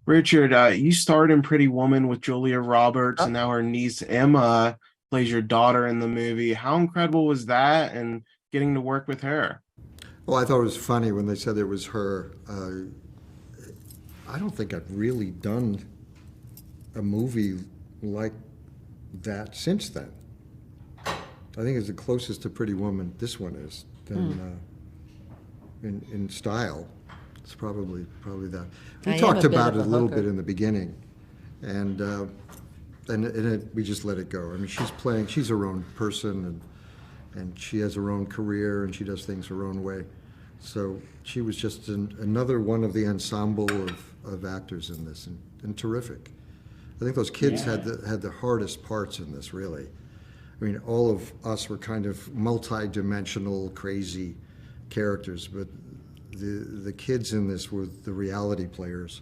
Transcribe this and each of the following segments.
Richard, you starred in Pretty Woman with Julia Roberts, and Uh, now her niece Emma plays your daughter in the movie. How incredible was that, and getting to work with her? well, I thought it was funny when they said it was her. I don't think I've really done a movie like that since then. I think it's the closest to Pretty Woman this one is than in style. It's probably that. We I am a talked bit about of it a a little bit hooker. in the beginning, and we just let it go. I mean, she's her own person, and she has her own career, and she does things her own way. So she was just another one of the ensemble of actors in this, and terrific. I think those kids had the hardest parts in this, really. I mean, all of us were kind of multi-dimensional, crazy characters, but the kids in this were the reality players.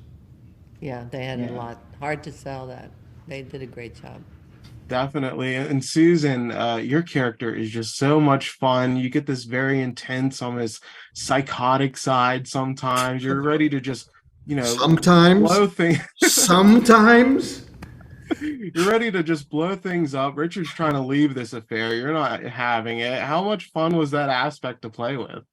Yeah, they had a lot. Hard to sell that. They did a great job. Definitely. And Susan, your character is just so much fun. You get this very intense, almost psychotic side sometimes. You're ready to just, Sometimes, blow things. sometimes. You're ready to just blow things up. Richard's trying to leave this affair. You're not having it. How much fun was that aspect to play with?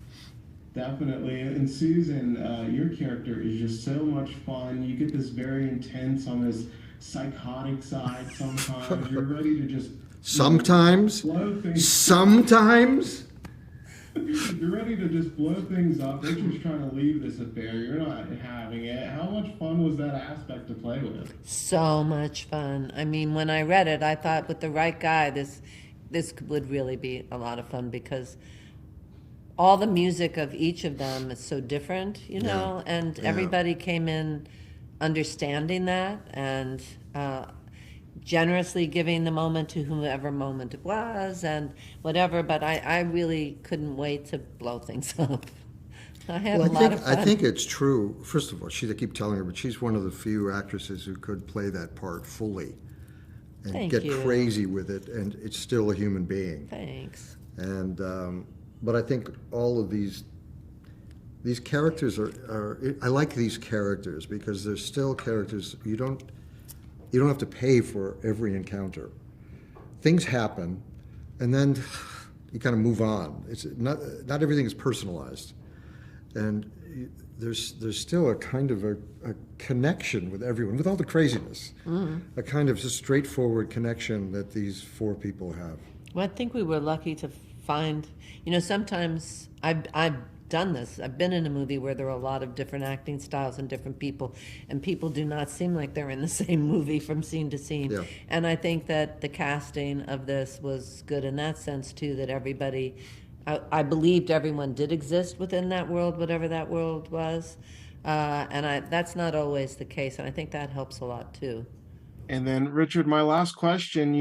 Definitely. And Susan, your character is just so much fun. You get this very intense, almost psychotic side sometimes. You're ready to just, Sometimes, blow things. sometimes. You're ready to just blow things up. Richard's trying to leave this affair. You're not having it. How much fun was that aspect to play with? So much fun. I mean, when I read it, I thought with the right guy, this would really be a lot of fun because all the music of each of them is so different, Yeah, and yeah. everybody came in understanding that and generously giving the moment to whoever moment it was and whatever. But I really couldn't wait to blow things up. I had a Well, lot of I fun. think it's true. First of all, I keep telling her, but she's one of the few actresses who could play that part fully and Thank get you. crazy with it, and it's still a human being. Thanks. And but I think all of these characters are I like these characters because they're still characters you don't have to pay for every encounter. Things happen, and then you kind of move on. It's not everything is personalized, and there's still a kind of a connection with everyone, with all the craziness, a kind of just straightforward connection that these four people have. Well, I think we were lucky to find, sometimes I've done this. I've been in a movie where there are a lot of different acting styles and different people, and people do not seem like they're in the same movie from scene to scene. Yeah. And I think that the casting of this was good in that sense too, that everybody, I believed everyone did exist within that world, whatever that world was. That's not always the case, and I think that helps a lot too. And then, Richard, my last question,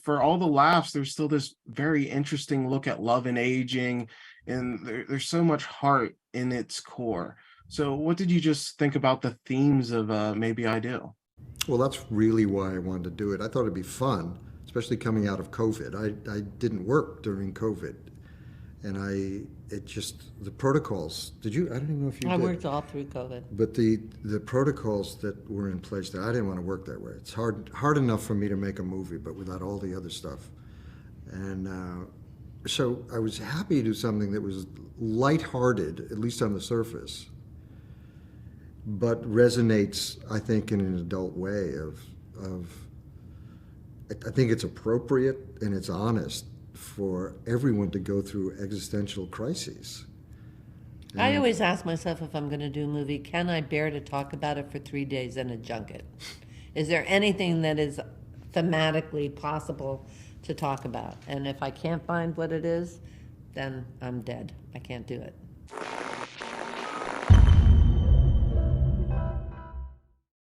for all the laughs, there's still this very interesting look at love and aging, and there's so much heart in its core. So, what did you just think about the themes of Maybe I Do? Well, that's really why I wanted to do it. I thought it'd be fun, especially coming out of COVID. I didn't work during COVID, and it just, the protocols, did you? I don't even know if you I did. worked all through COVID. But the protocols that were in place there, I didn't want to work that way. It's hard enough for me to make a movie, but without all the other stuff. And so I was happy to do something that was lighthearted, at least on the surface, but resonates, I think, in an adult way of I think it's appropriate and it's honest for everyone to go through existential crises. I And always ask myself if I'm going to do a movie, can I bear to talk about it for 3 days in a junket? Is there anything that is thematically possible to talk about? And if I can't find what it is, then I'm dead. I can't do it.